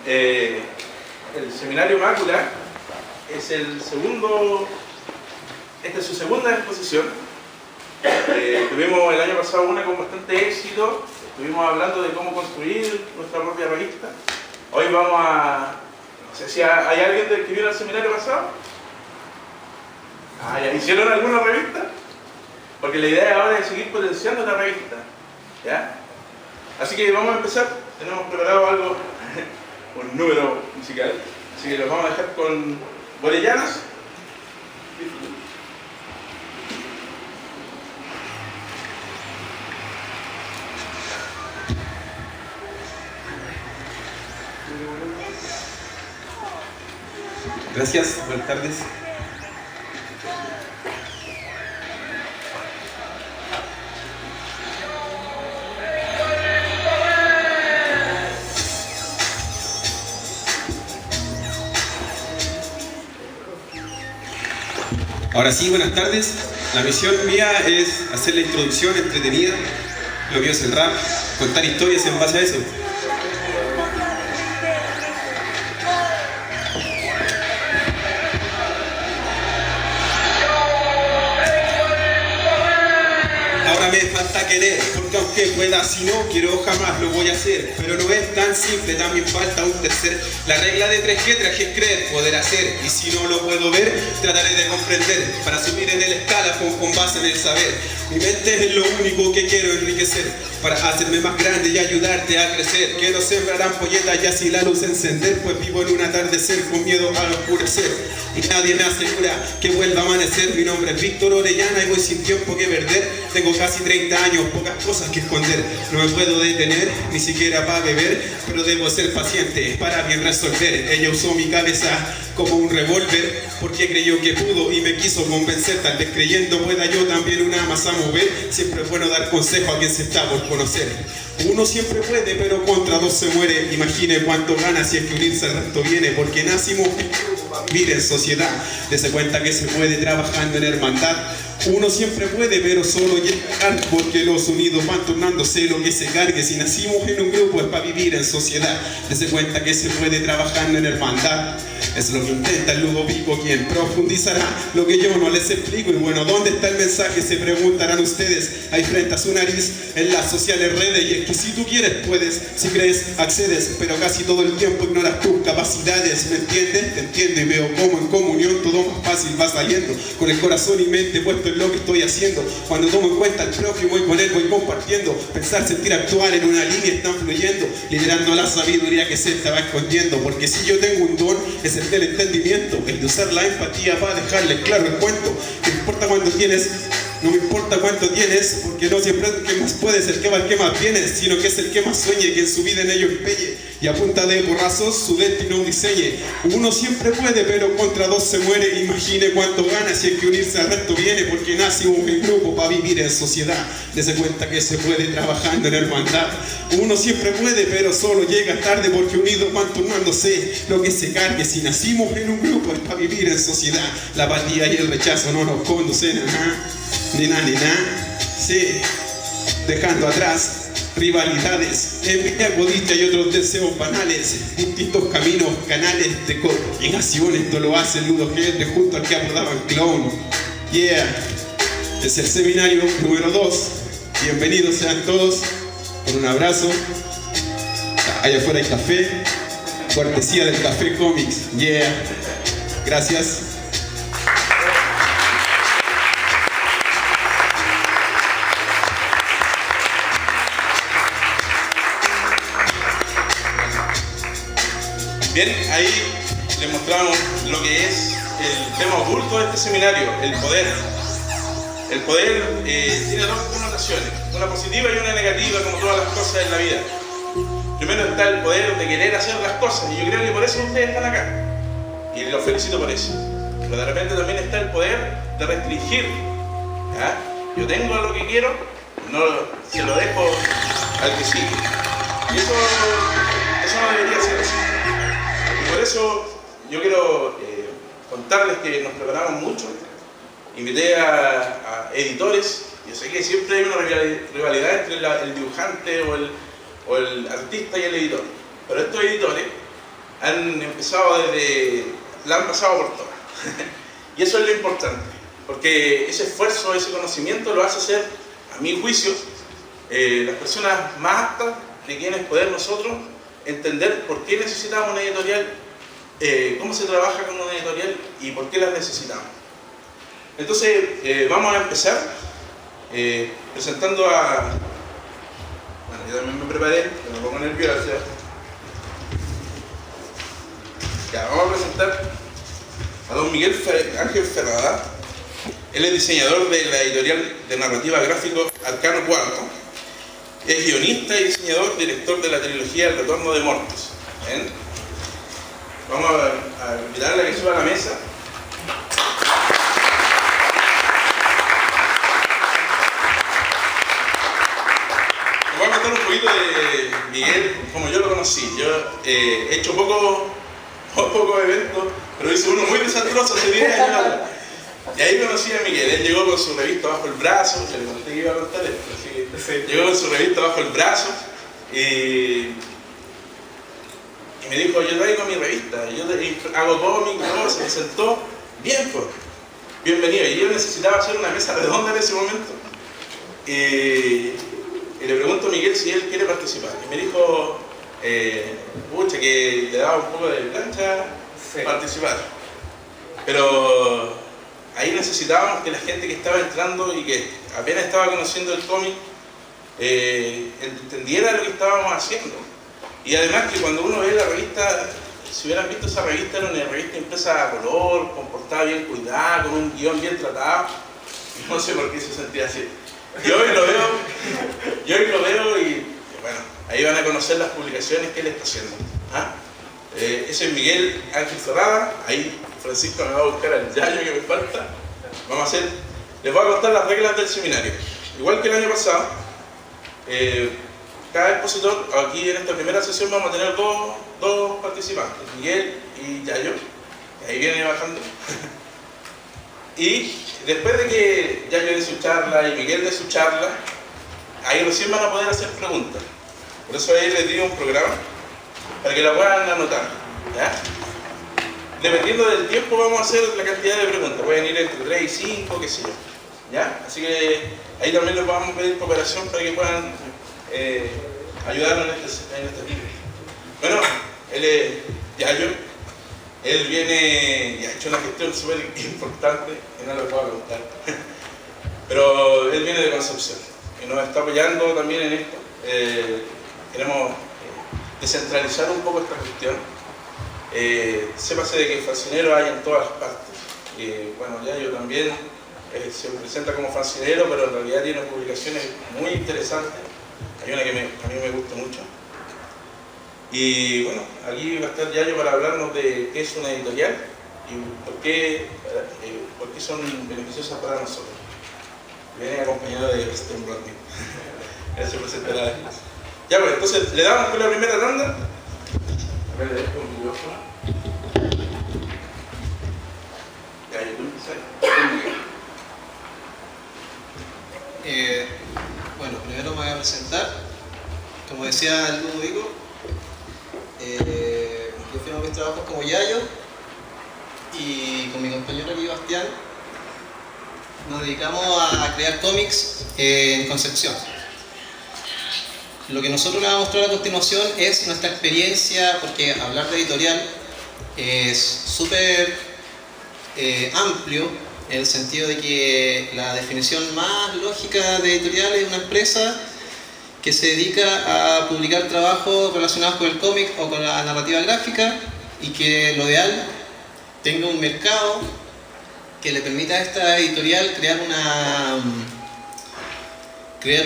El seminario Mácula es esta es su segunda exposición. Tuvimos el año pasado una con bastante éxito. Estuvimos hablando de cómo construir nuestra propia revista. Hoy vamos a... No sé si hay alguien que vino al seminario pasado. ¿Ya hicieron alguna revista? Porque la idea ahora es seguir potenciando la revista, ¿ya? Así que vamos a empezar. Tenemos preparado algo, un número musical. Así que los vamos a dejar con Borellanas. Gracias, buenas tardes. Ahora sí, buenas tardes. La misión mía es hacer la introducción entretenida. Lo mío es el rap, contar historias en base a eso. Ahora me falta querer, porque aunque pueda, si no quiero jamás lo voy a hacer. Pero no es tan simple, también falta un tercer. La regla de tres que traje es creer, poder hacer. Y si no lo puedo ver, trataré de comprender. Para subir en el escalafón con base en el saber. Mi mente es lo único que quiero enriquecer. Para hacerme más grande y ayudarte a crecer. Quiero sembrar ampolletas y así la luz encender. Pues vivo en un atardecer con miedo al oscurecer. Y nadie me asegura que vuelva a amanecer. Mi nombre es Víctor Orellana y voy sin tiempo que perder. Tengo casi 30 años, pocas cosas que esconder. No me puedo detener, ni siquiera para beber. Pero debo ser paciente para bien resolver. Ella usó mi cabeza como un revólver, porque creyó que pudo y me quiso convencer. Tal vez creyendo pueda yo también una masa mover. Siempre es bueno dar consejo a quien se está por conocer. Uno siempre puede, pero contra dos se muere. Imagine cuánto gana si es que unirse al resto viene. Porque nacimos vivir en sociedad. Dese cuenta que se puede trabajando en hermandad. Uno siempre puede, pero solo llegar, porque los unidos van tornándose lo que se cargue. Si nacimos en un grupo es para vivir en sociedad. Dese cuenta que se puede trabajando en hermandad. Es lo que intenta el Ludovico, quien profundizará lo que yo no les explico. Y bueno, ¿dónde está el mensaje? Se preguntarán ustedes. Ahí frente a su nariz en las sociales redes. Y es que si tú quieres puedes, si crees accedes, pero casi todo el tiempo ignoras tus capacidades. ¿Me entiendes? Te entiendo y veo cómo en comunión todo más fácil va saliendo. Con el corazón y mente puesto en lo que estoy haciendo. Cuando tomo en cuenta al prójimo y con él voy compartiendo. Pensar, sentir, actuar en una línea están fluyendo. Liderando la sabiduría que se estaba escondiendo. Porque si yo tengo un don, es el del entendimiento, el de usar la empatía para dejarles claro el cuento. No importa cuánto tienes, no me importa cuánto tienes, porque no siempre es el que más puede, es el que más viene, sino que es el que más sueñe, que en su vida en ello empeñe, y a punta de borrazos su destino diseñe. Uno siempre puede, pero contra dos se muere. Imagine cuánto gana si es que unirse al resto viene, porque nacimos en grupo para vivir en sociedad. Dese cuenta que se puede trabajando en hermandad. Uno siempre puede, pero solo llega tarde, porque unidos van turnándose lo que se cargue. Si nacimos en un grupo es para vivir en sociedad. La apatía y el rechazo no nos conducen a nada, ni nada, ni nada. Sí, dejando atrás rivalidades, envidia, codicia y otros deseos banales, distintos caminos, canales de coordinación. Esto lo hace el Ludo Gente junto al que abordaban clown. Yeah, es el seminario número 2. Bienvenidos sean todos, con un abrazo. Allá afuera hay café, cortesía del Café Comics. Yeah, gracias. Bien, ahí les mostramos lo que es el tema oculto de este seminario, el poder. El poder tiene dos connotaciones, una positiva y una negativa, como todas las cosas en la vida. Primero está el poder de querer hacer las cosas, y yo creo que por eso ustedes están acá. Y los felicito por eso. Pero de repente también está el poder de restringir. ¿Ya? Yo tengo lo que quiero, no se lo dejo al que sigue. Y eso no debería ser así. Por eso yo quiero contarles que nos preparamos mucho. Invité a editores. Yo sé que siempre hay una rivalidad entre el dibujante o el artista y el editor. Pero estos editores han empezado la han pasado por todas. Y eso es lo importante, porque ese esfuerzo, ese conocimiento lo hace ser, a mi juicio, las personas más aptas de quienes poder nosotros entender por qué necesitamos una editorial, cómo se trabaja con una editorial y por qué la necesitamos. Entonces, vamos a empezar presentando a... Bueno, yo también me preparé, me pongo nervioso. Ya, vamos a presentar a don Miguel Ángel Ferrada. Él es diseñador de la editorial de narrativa gráfico Arcano IV. Es guionista y diseñador, director de la trilogía El Retorno de Mortis. ¿Ven? Vamos a invitarle a que suba a la mesa. Les voy a contar un poquito de Miguel, como yo lo conocí. Yo he hecho poco eventos, pero hice uno muy desastroso hace 10 años. Y ahí conocí a Miguel. Él llegó con su revista bajo el brazo. Ya le conté que iba a contar esto. Así que llegó con su revista bajo el brazo y me dijo: yo traigo mi revista, yo hago cómics, ¿no? Se me sentó. Bien, pues, bienvenido. Y yo necesitaba hacer una mesa redonda en ese momento. Y le pregunto a Miguel si él quiere participar. Y me dijo, pucha, que le daba un poco de plancha participar. Pero ahí necesitábamos que la gente que estaba entrando y que apenas estaba conociendo el cómic entendiera lo que estábamos haciendo. Y además que cuando uno ve la revista, si hubieran visto esa revista, era una revista impresa a color, con portada bien cuidada, con un guión bien tratado. Y no sé por qué se sentía así. Y hoy lo veo y bueno, ahí van a conocer las publicaciones que él está haciendo. ¿Ah? Ese es Miguel Ángel Ferrada. Ahí Francisco me va a buscar al yayo que me falta. Les voy a contar las reglas del seminario. Igual que el año pasado, cada expositor, aquí en esta primera sesión vamos a tener dos participantes, Miguel y Yayo. Ahí viene bajando. Y después de que Yayo dé su charla y Miguel dé su charla, ahí recién van a poder hacer preguntas. Por eso ahí les di un programa para que la puedan anotar, ¿ya? Dependiendo del tiempo vamos a hacer la cantidad de preguntas. Pueden ir entre 3 y 5, qué sé yo, ¿ya? Así que ahí también les vamos a pedir cooperación para que puedan ayudarnos en este video. Bueno, él es Yayo. Él viene y ha hecho una gestión súper importante, que no lo puedo contar. Pero él viene de Concepción y nos está apoyando también en esto. Queremos descentralizar un poco esta gestión. Sépase de que fancinero hay en todas partes. Bueno, Yayo también se presenta como fancinero, pero en realidad tiene publicaciones muy interesantes. Hay una que a mí me gusta mucho. Y bueno, aquí va a estar Yayo para hablarnos de qué es una editorial y por qué son beneficiosas para nosotros. Viene acompañado de Steve Rodney. Él se presentará después. Ya pues, entonces le damos con la primera tanda. A ver, le dejo un micrófono. Yayo, tú empiezas. Bueno, primero me voy a presentar. Como decía el Ludovico, yo firmo mis trabajos como Yayo y con mi compañero aquí Bastián nos dedicamos a crear cómics en Concepción. Lo que nosotros les vamos a mostrar a continuación es nuestra experiencia, porque hablar de editorial es súper amplio, en el sentido de que la definición más lógica de editorial es una empresa que se dedica a publicar trabajos relacionados con el cómic o con la narrativa gráfica y que lo ideal tenga un mercado que le permita a esta editorial crear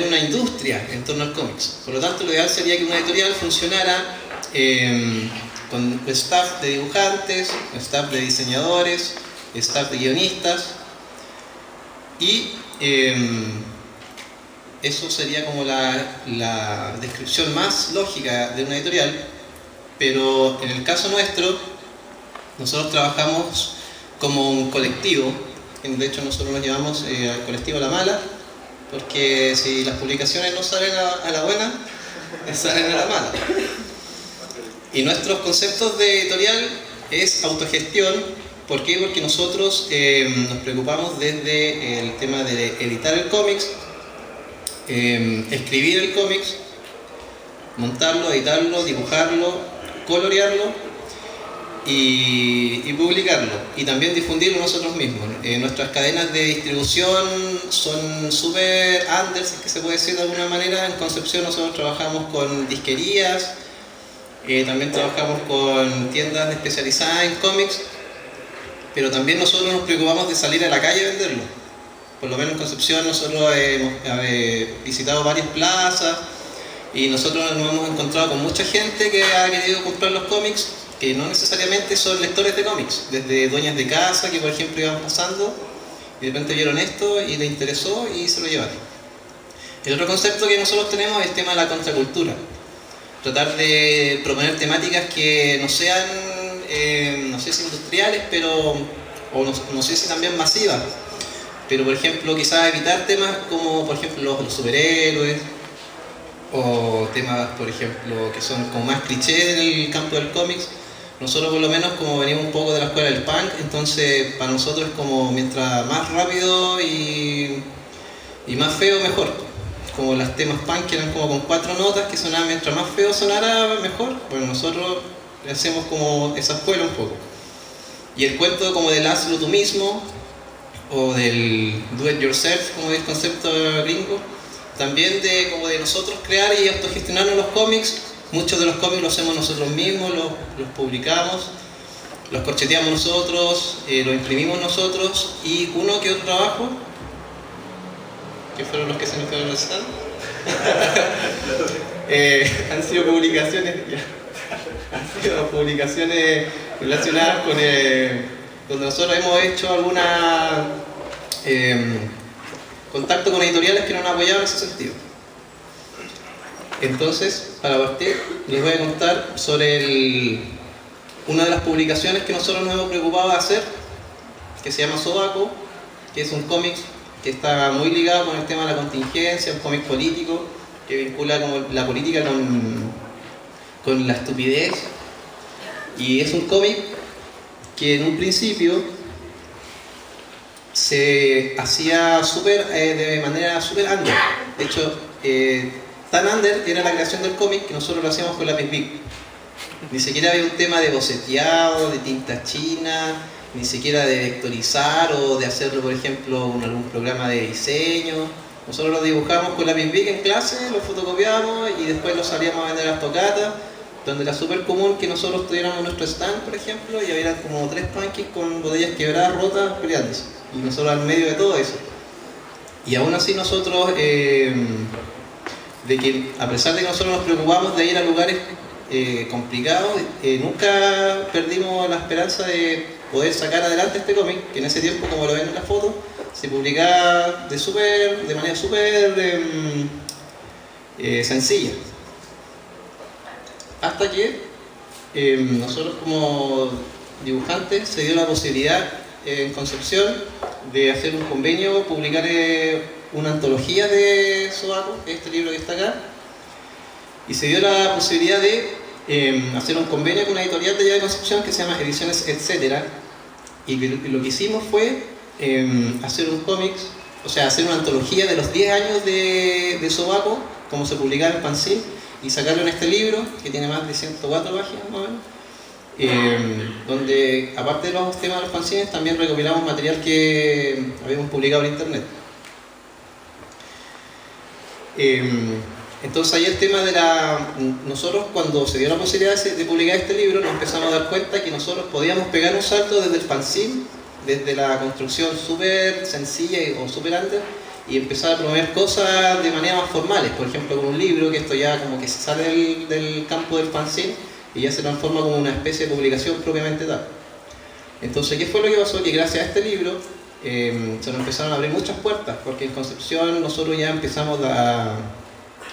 una industria en torno al cómics. Por lo tanto, lo ideal sería que una editorial funcionara con staff de dibujantes, staff de diseñadores, staff de guionistas y eso sería como la descripción más lógica de una editorial, pero en el caso nuestro, nosotros trabajamos como un colectivo. De hecho, nosotros nos llamamos al colectivo La Mala, porque si las publicaciones no salen a la buena, salen a la mala. Y nuestros conceptos de editorial es autogestión. ¿Por qué? Porque nosotros nos preocupamos desde el tema de editar el cómics, escribir el cómics, montarlo, editarlo, dibujarlo, colorearlo y publicarlo, y también difundirlo nosotros mismos. Nuestras cadenas de distribución son súper under, si es que se puede decir de alguna manera. En Concepción nosotros trabajamos con disquerías, también trabajamos con tiendas especializadas en cómics, pero también nosotros nos preocupamos de salir a la calle a venderlo. Por lo menos en Concepción nosotros hemos visitado varias plazas y nosotros nos hemos encontrado con mucha gente que ha querido comprar los cómics, que no necesariamente son lectores de cómics, desde dueñas de casa que por ejemplo iban pasando y de repente vieron esto y les interesó y se lo llevaron. El otro concepto que nosotros tenemos es el tema de la contracultura. Tratar de proponer temáticas que no sean, no sé si industriales, pero, o no sé si también masivas, pero por ejemplo quizás evitar temas como por ejemplo los superhéroes, o temas por ejemplo que son como más clichés en el campo del cómics. Nosotros por lo menos, como venimos un poco de la escuela del punk, entonces para nosotros es como mientras más rápido y más feo mejor. Como los temas punk que eran como con 4 notas que sonaban, mientras más feo sonara mejor. Bueno, nosotros hacemos como esa escuela un poco. Y el cuento como del hazlo tú mismo o del do it yourself, como es el concepto gringo, también de como de nosotros crear y autogestionarnos los cómics. Muchos de los cómics los hacemos nosotros mismos, los publicamos, los corcheteamos nosotros, los imprimimos nosotros, y uno que otro trabajo, que fueron los que se me fueron realizando, han sido publicaciones relacionadas con donde nosotros hemos hecho alguna contacto con editoriales que nos han apoyado en ese sentido. Entonces, para partir, les voy a contar sobre una de las publicaciones que nosotros nos hemos preocupado de hacer, que se llama Sobaco, que es un cómic que está muy ligado con el tema de la contingencia, un cómic político que vincula como la política con la estupidez, y es un cómic que en un principio se hacía de manera súper under. De hecho, tan under era la creación del cómic que nosotros lo hacíamos con lápiz Bic. Ni siquiera había un tema de boceteado, de tinta china, ni siquiera de vectorizar o de hacerlo, por ejemplo, en algún programa de diseño. Nosotros lo dibujamos con lápiz Bic en clase, lo fotocopiamos y después lo salíamos a vender a las tocatas, donde era súper común que nosotros tuviéramos nuestro stand, por ejemplo, y había como 3 punkies con botellas quebradas, rotas, peleándose. Y nosotros al medio de todo eso. Y aún así nosotros, de que a pesar de que nosotros nos preocupamos de ir a lugares complicados, nunca perdimos la esperanza de poder sacar adelante este cómic, que en ese tiempo, como lo ven en la foto, se publicaba de manera súper sencilla. Hasta que nosotros como dibujantes se dio la posibilidad en Concepción de hacer un convenio, publicar una antología de Sobaco, este libro que está acá, y se dio la posibilidad de hacer un convenio con una editorial de allá de Concepción que se llama Ediciones Etcétera, y lo que hicimos fue hacer un cómics, o sea, hacer una antología de los 10 años de Sobaco, como se publicaba en fanzine, y sacarlo en este libro que tiene más de 104 páginas más o menos, donde aparte de los temas de los fanzines también recopilamos material que habíamos publicado en internet. Entonces ahí el tema de nosotros, cuando se dio la posibilidad de publicar este libro, nos empezamos a dar cuenta que nosotros podíamos pegar un salto desde el fanzine, desde la construcción súper sencilla o súper under, y empezar a promover cosas de manera más formales, por ejemplo con un libro, que esto ya como que se sale del campo del fanzine y ya se transforma como una especie de publicación propiamente tal. Entonces, ¿qué fue lo que pasó? Que gracias a este libro se nos empezaron a abrir muchas puertas, porque en Concepción nosotros ya empezamos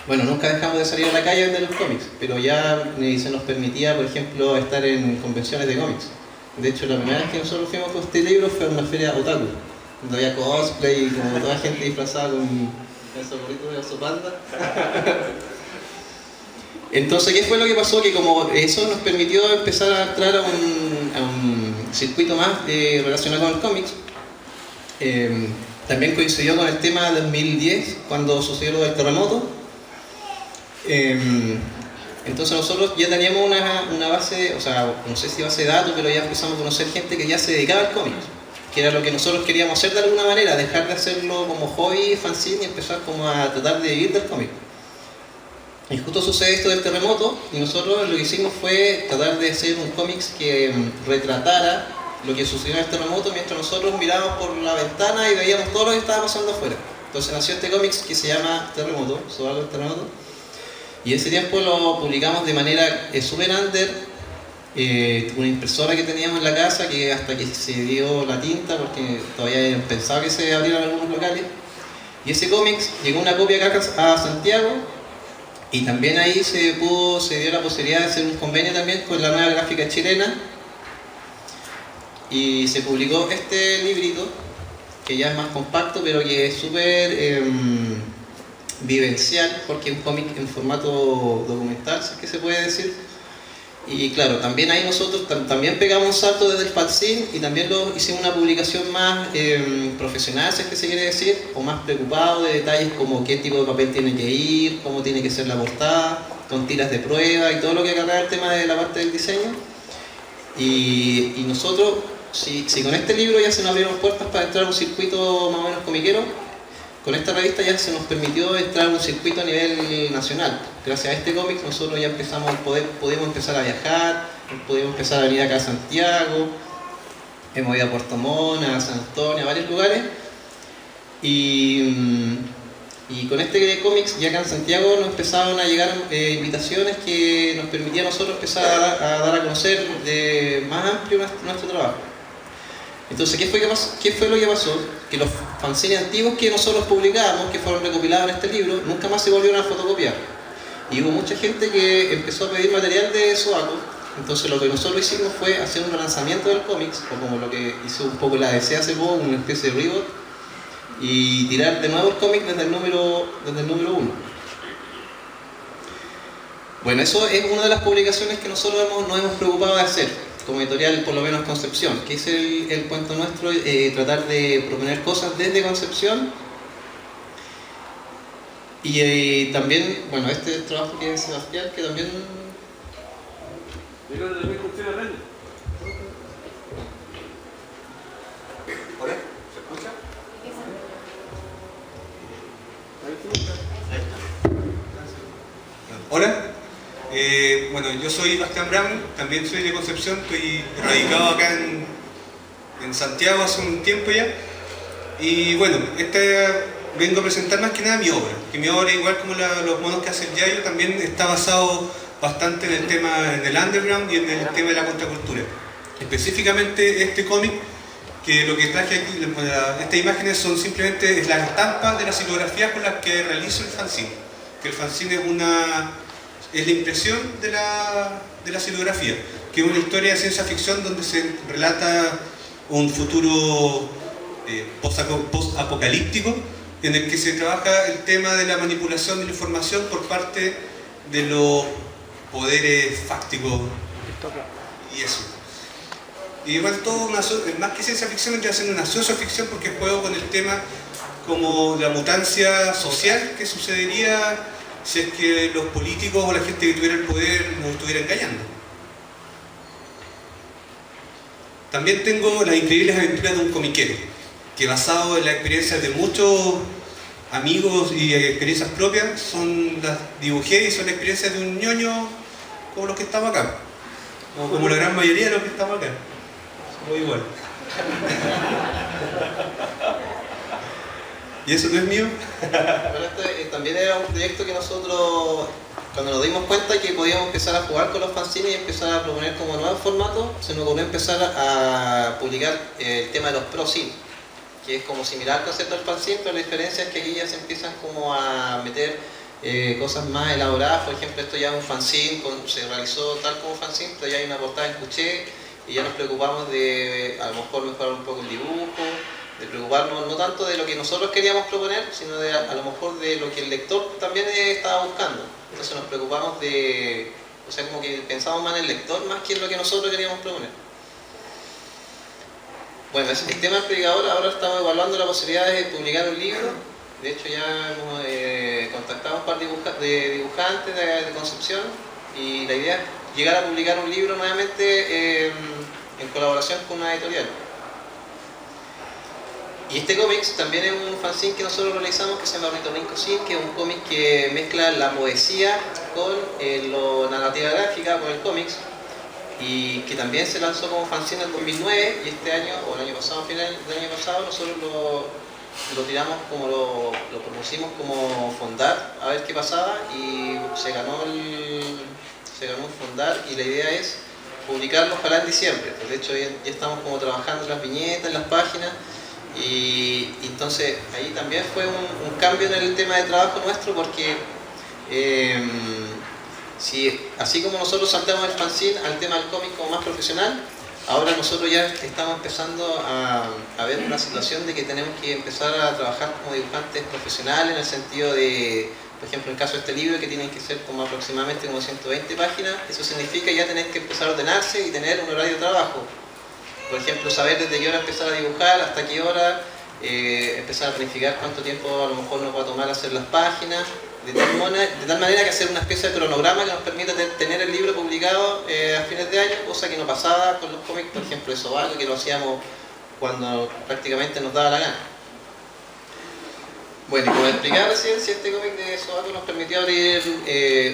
bueno, nunca dejamos de salir a la calle a vender los cómics, pero ya se nos permitía, por ejemplo, estar en convenciones de cómics. De hecho, la primera vez que nosotros fuimos con este libro fue en una feria otaku, donde había cosplay y como toda gente disfrazada con el gorrito de Oso Panda. Entonces, ¿qué fue lo que pasó? Que como eso nos permitió empezar a entrar a un circuito más relacionado con el cómics, también coincidió con el tema de 2010, cuando sucedió lo del terremoto. Entonces nosotros ya teníamos una base, o sea, no sé si base de datos, pero ya empezamos a conocer gente que ya se dedicaba al cómic, que era lo que nosotros queríamos hacer de alguna manera, dejar de hacerlo como hobby, fanzine, y empezar como a tratar de vivir del cómic. Y justo sucede esto del terremoto, y nosotros lo que hicimos fue tratar de hacer un cómic que retratara lo que sucedió en el terremoto, mientras nosotros mirábamos por la ventana y veíamos todo lo que estaba pasando afuera. Entonces nació este cómic que se llama Terremoto, sobre el terremoto, y ese tiempo lo publicamos de manera super under, una impresora que teníamos en la casa, que hasta que se dio la tinta, porque todavía pensaba que se abrieran algunos locales, y ese cómic llegó una copia acá a Santiago. Y también ahí se dio la posibilidad de hacer un convenio también con la Nueva Gráfica Chilena, y se publicó este librito, que ya es más compacto, pero que es súper vivencial, porque es un cómic en formato documental, si es que se puede decir. Y claro, también ahí nosotros también pegamos un salto desde el fanzine, y también hicimos una publicación más profesional, si es que se quiere decir, o más preocupado de detalles como qué tipo de papel tiene que ir, cómo tiene que ser la portada, con tiras de prueba y todo lo que acarrea el tema de la parte del diseño. Y nosotros, si con este libro ya se nos abrieron puertas para entrar a un circuito más o menos comiquero, con esta revista ya se nos permitió entrar a un circuito a nivel nacional. Gracias a este cómic nosotros ya pudimos empezar a viajar, pudimos empezar a venir acá a Santiago, hemos ido a Puerto Montt, a San Antonio, a varios lugares. Y con este cómics ya acá en Santiago nos empezaron a llegar invitaciones que nos permitían a nosotros empezar a dar a conocer más amplio nuestro trabajo. Entonces, ¿qué fue lo que pasó? Que los fanzines antiguos que nosotros publicábamos, que fueron recopilados en este libro, nunca más se volvieron a fotocopiar. Y hubo mucha gente que empezó a pedir material de Soaco. Entonces lo que nosotros hicimos fue hacer un relanzamiento del cómics, o como lo que hizo un poco la DC hace poco, una especie de reboot, y tirar de nuevo el cómic desde el número 1. Bueno, eso es una de las publicaciones que nosotros nos hemos preocupado de hacer, como editorial, por lo menos Concepción, que es el cuento nuestro, tratar de proponer cosas desde Concepción. Y también, bueno, este trabajo que es Sebastián, que también... ¿Hola? ¿Se escucha? Hola. Bueno, yo soy Bastián Brown, también soy de Concepción, estoy radicado acá en Santiago hace un tiempo ya. Y bueno, vengo a presentar más que nada mi obra, que mi obra, igual como los monos que hace el Yayo, también está basado bastante en el tema del underground y en el tema de la contracultura. Específicamente este cómic, que lo que traje aquí, estas imágenes son simplemente las estampas de las silografías con las que realizo el fanzine. Que el fanzine es la impresión de la silografía, que es una historia de ciencia ficción donde se relata un futuro post-apocalíptico, en el que se trabaja el tema de la manipulación de la información por parte de los poderes fácticos y eso. Y bueno, todo más que ciencia ficción, vendría siendo una socioficción, porque juego con el tema como la mutancia social que sucedería si es que los políticos o la gente que tuviera el poder nos estuviera engañando. También tengo Las increíbles aventuras de un comiquero, que basado en la experiencia de muchos amigos y experiencias propias, las dibujé y son la experiencia de un ñoño como los que estamos acá, o como la gran mayoría de los que estamos acá, somos igual. ¿Y eso no es mío? Bueno, este también era un proyecto que nosotros, cuando nos dimos cuenta que podíamos empezar a jugar con los fanzines y empezar a proponer como nuevos formatos, se nos ocurrió empezar a publicar el tema de los pro-zine, que es como similar al concepto del fanzine, pero la diferencia es que aquí ya se empiezan como a meter cosas más elaboradas. Por ejemplo, esto ya es un fanzine, se realizó tal como fanzine, pero ya hay una portada en cuché, y ya nos preocupamos de a lo mejor mejorar un poco el dibujo, de preocuparnos no tanto de lo que nosotros queríamos proponer, sino de a lo mejor de lo que el lector también estaba buscando. entonces nos preocupamos de, o sea, como que pensamos más en el lector más que en lo que nosotros queríamos proponer. Bueno, el tema del predicador, ahora estamos evaluando la posibilidad de publicar un libro. De hecho ya hemos contactado a un par de dibujantes de Concepción y la idea es llegar a publicar un libro nuevamente en colaboración con una editorial. Y este cómic también es un fanzine que nosotros realizamos que se llama Ornitorrinco Sin, que es un cómic que mezcla la poesía con la narrativa gráfica, con el cómics, y que también se lanzó como fanzine en el 2009, y este año, o el año pasado, final del año pasado, nosotros lo tiramos como lo propusimos como fondar, a ver qué pasaba, y se ganó un fondar, y la idea es publicarlo ojalá en diciembre. De hecho ya estamos como trabajando en las viñetas, en las páginas, y entonces ahí también fue un cambio en el tema de trabajo nuestro, porque así como nosotros saltamos del fanzine al tema del cómic como más profesional, ahora nosotros ya estamos empezando a ver una situación de que tenemos que empezar a trabajar como dibujantes profesionales, en el sentido de, por ejemplo, en el caso de este libro, que tienen que ser como aproximadamente como 120 páginas, eso significa ya tener que empezar a ordenarse y tener un horario de trabajo. Por ejemplo, saber desde qué hora empezar a dibujar, hasta qué hora, empezar a planificar cuánto tiempo a lo mejor nos va a tomar hacer las páginas, de tal manera que hacer una especie de cronograma que nos permita tener el libro publicado a fines de año, cosa que no pasaba con los cómics, por ejemplo, de Sobaco, que lo hacíamos cuando prácticamente nos daba la gana. Bueno, y como explicaba recién, si este cómic de Sobaco nos permitió abrir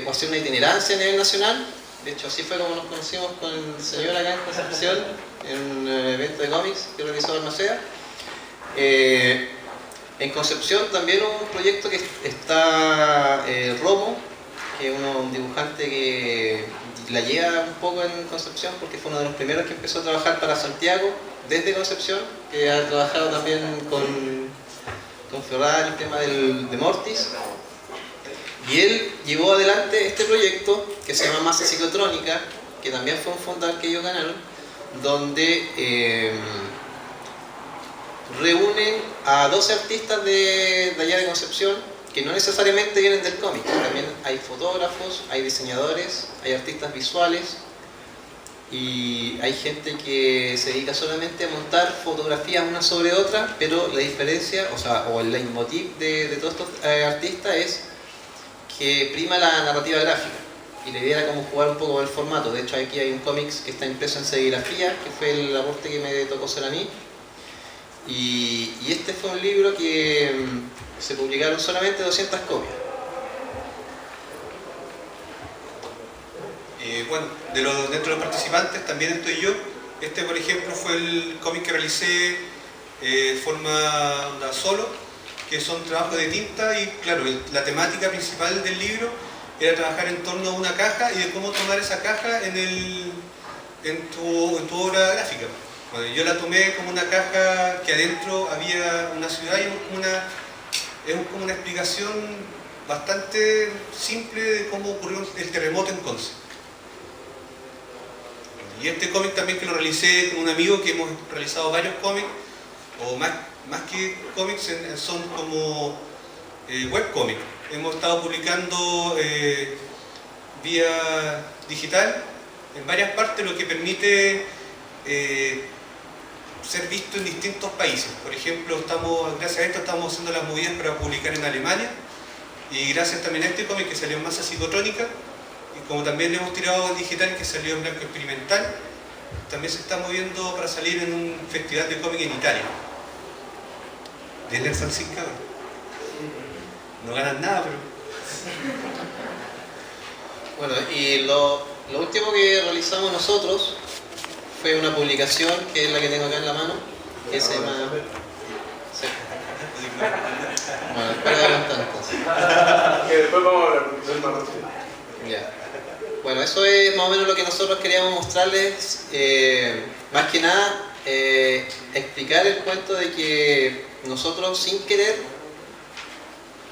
o hacer una itinerancia a nivel nacional. De hecho, así fue como nos conocimos con el señor acá en Concepción, en un evento de cómics que realizó Balmaceda. En Concepción también hubo un proyecto que está Romo, que es un dibujante que la lleva un poco en Concepción, porque fue uno de los primeros que empezó a trabajar para Santiago desde Concepción, que ha trabajado también con Ferrari el tema de Mortis. Y él llevó adelante este proyecto que se llama Masa Ciclotrónica, que también fue un fondar que ellos ganaron, donde reúnen a 12 artistas de allá de Concepción, que no necesariamente vienen del cómic, también hay fotógrafos, hay diseñadores, hay artistas visuales, y hay gente que se dedica solamente a montar fotografías una sobre otra, pero la diferencia, o el leitmotiv de todos estos artistas es que prima la narrativa gráfica, y la idea era como jugar un poco con el formato. De hecho aquí hay un cómic que está impreso en serigrafía, que fue el aporte que me tocó hacer a mí, y este fue un libro que se publicaron solamente 200 copias. Bueno, dentro de los participantes también estoy yo. Este, por ejemplo, fue el cómic que realicé de forma solo, que son trabajos de tinta, y claro, la temática principal del libro era trabajar en torno a una caja y de cómo tomar esa caja en tu obra gráfica. Bueno, yo la tomé como una caja que adentro había una ciudad, y es como una explicación bastante simple de cómo ocurrió el terremoto en Conce. Y este cómic también, que lo realicé con un amigo, que hemos realizado varios cómics, o más que cómics, son como webcómics. Hemos estado publicando vía digital en varias partes, lo que permite ser visto en distintos países. Por ejemplo, gracias a esto estamos haciendo las movidas para publicar en Alemania, y gracias también a este cómic que salió en Masa Ciclotrónica, y como también le hemos tirado en digital, que salió en blanco experimental, también se está moviendo para salir en un festival de cómic en Italia. Desde el fanzine, cabrón. No ganan nada, pero... Bueno, y lo último que realizamos nosotros fue una publicación, que es la que tengo acá en la mano, que se llama... Sí. Bueno, espera adelantar entonces. Que después vamos a hablar, porque soy más rápido. Ya. Bueno, eso es más o menos lo que nosotros queríamos mostrarles. Más que nada, explicar el cuento de que nosotros, sin querer,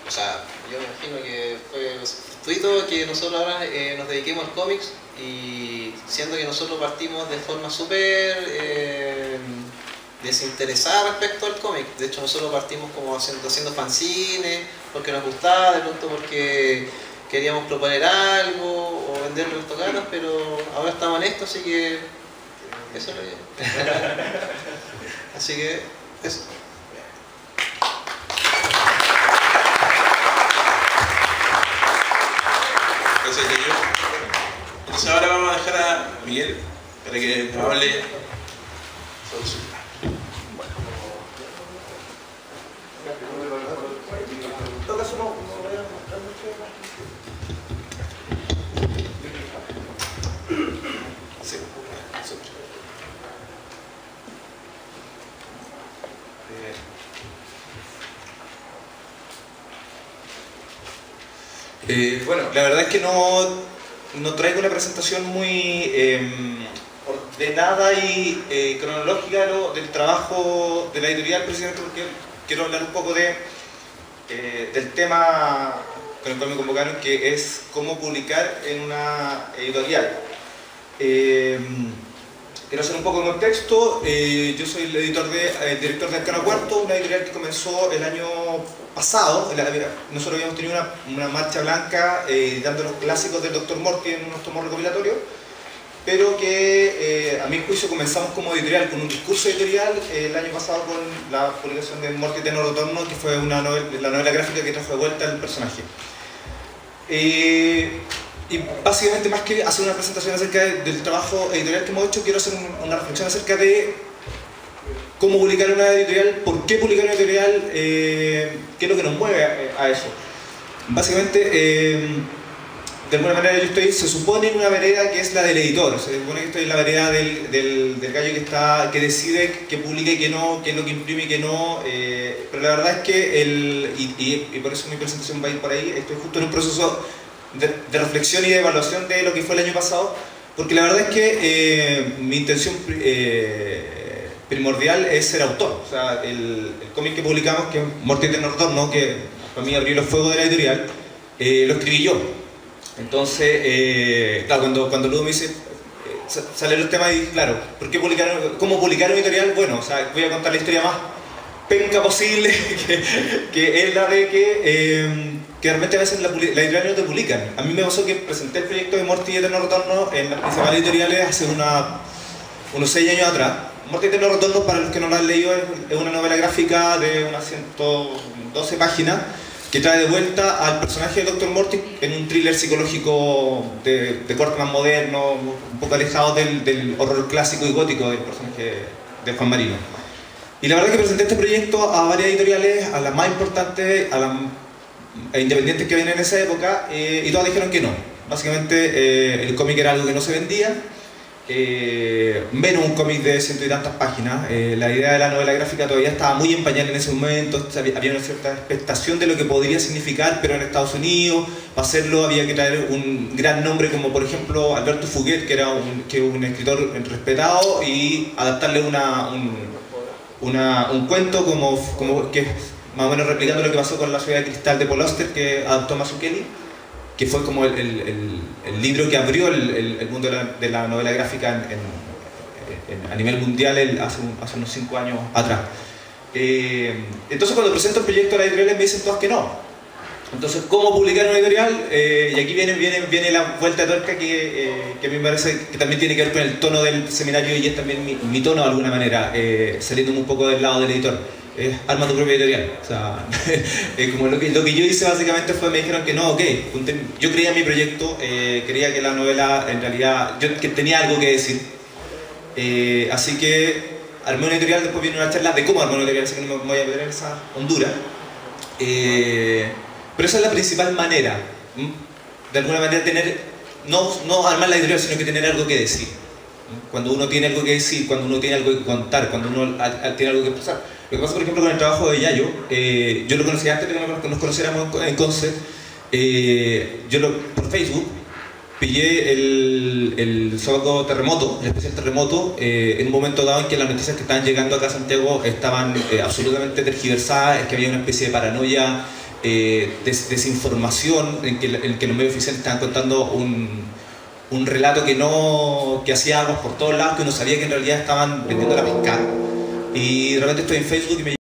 o sea, yo me imagino que fue fortuito que nosotros ahora nos dediquemos al cómics, y siendo que nosotros partimos de forma súper desinteresada respecto al cómic. De hecho, nosotros partimos como haciendo fanzines porque nos gustaba, de pronto porque queríamos proponer algo o vender los tocatas, pero ahora estamos en esto, así que eso es lo que... Así que eso. Gracias, Yayo. Entonces ahora vamos a dejar a Miguel para que nos hable sobre su plan. Bueno, la verdad es que no traigo una presentación muy ordenada y cronológica del trabajo de la editorial, precisamente porque quiero hablar un poco del tema con el cual me convocaron, que es cómo publicar en una editorial. Quiero hacer un poco de contexto. Yo soy el director de Arcano Cuarto, una editorial que comenzó el año pasado. Nosotros habíamos tenido una marcha blanca editando los clásicos del Dr. Morty en unos tomos recopilatorios, pero que a mi juicio comenzamos como editorial, con un discurso editorial el año pasado con la publicación de Morty Eterno Retorno, que fue la novela gráfica que trajo de vuelta al personaje. Y básicamente, más que hacer una presentación acerca del trabajo editorial que hemos hecho, quiero hacer una reflexión acerca de cómo publicar una editorial, por qué publicar una editorial, qué es lo que nos mueve a eso. Básicamente, de alguna manera se supone en una vereda que es la del editor, se supone que estoy en la vereda del gallo que decide qué publica y qué no, qué es lo que imprime y qué no, pero la verdad es que, y por eso mi presentación va a ir por ahí, estoy justo en un proceso de reflexión y de evaluación de lo que fue el año pasado, porque la verdad es que mi intención primordial es ser autor. O sea, el cómic que publicamos, que es Morty Eterno Retorno, que para mí abrió los fuegos de la editorial, lo escribí yo. Entonces, claro, cuando luego me dice, sale el tema y claro, ¿cómo publicar una editorial? Bueno, o sea, voy a contar la historia más penca posible, que es la de que realmente a veces la editorial no te publican. A mí me pasó que presenté el proyecto de Morty Eterno Retorno en las principales editoriales hace unos 6 años atrás. Morty Eterno Retorno, para los que no lo han leído, es una novela gráfica de unas 112 páginas que trae de vuelta al personaje de Dr. Morty en un thriller psicológico de corte más moderno, un poco alejado del horror clásico y gótico del personaje de Juan Marino. Y la verdad es que presenté este proyecto a varias editoriales, a las más importantes, a las independientes que vienen en esa época, y todas dijeron que no. Básicamente el cómic era algo que no se vendía, menos un cómic de 100 y tantas páginas. La idea de la novela gráfica todavía estaba muy en pañal en ese momento, había una cierta expectación de lo que podría significar, pero en Estados Unidos, para hacerlo había que traer un gran nombre como por ejemplo Alberto Fuguet, que era un escritor respetado, y adaptarle un cuento como que más o menos replicando lo que pasó con La Ciudad de Cristal de Paul Auster, que adaptó Mazzucchelli, que fue como el libro que abrió el mundo de la novela gráfica a nivel mundial hace unos 5 años atrás. Entonces cuando presento el proyecto a la editorial me dicen todas que no. Entonces, ¿cómo publicar una editorial? Y aquí viene la vuelta de tuerca que a mí me parece que también tiene que ver con el tono del seminario, y es también mi tono de alguna manera, saliéndome un poco del lado del editor. Es arma tu propia editorial. O sea, como lo que yo hice básicamente fue, me dijeron que no, ok, yo creía mi proyecto, creía que la novela en realidad, que tenía algo que decir, así que armé una editorial. Después viene una charla de cómo armar una editorial, así que no me voy a meter en esa hondura, pero esa es la principal manera, de alguna manera no armar la editorial, sino que tener algo que decir. Cuando uno tiene algo que decir, cuando uno tiene algo que contar, cuando uno tiene algo que expresar. Lo que pasa, por ejemplo, con el trabajo de Yayo, yo lo conocí antes de que nos conociéramos en Conce. Por Facebook pillé el Sobaco Terremoto, el especial Terremoto, en un momento dado en que las noticias que estaban llegando acá a Santiago estaban absolutamente tergiversadas, es que había una especie de paranoia, desinformación, en que los medios oficiales estaban contando un relato que hacía aguas por todos lados, que uno sabía que en realidad estaban vendiendo la pesca. Y de repente estoy en Facebook y me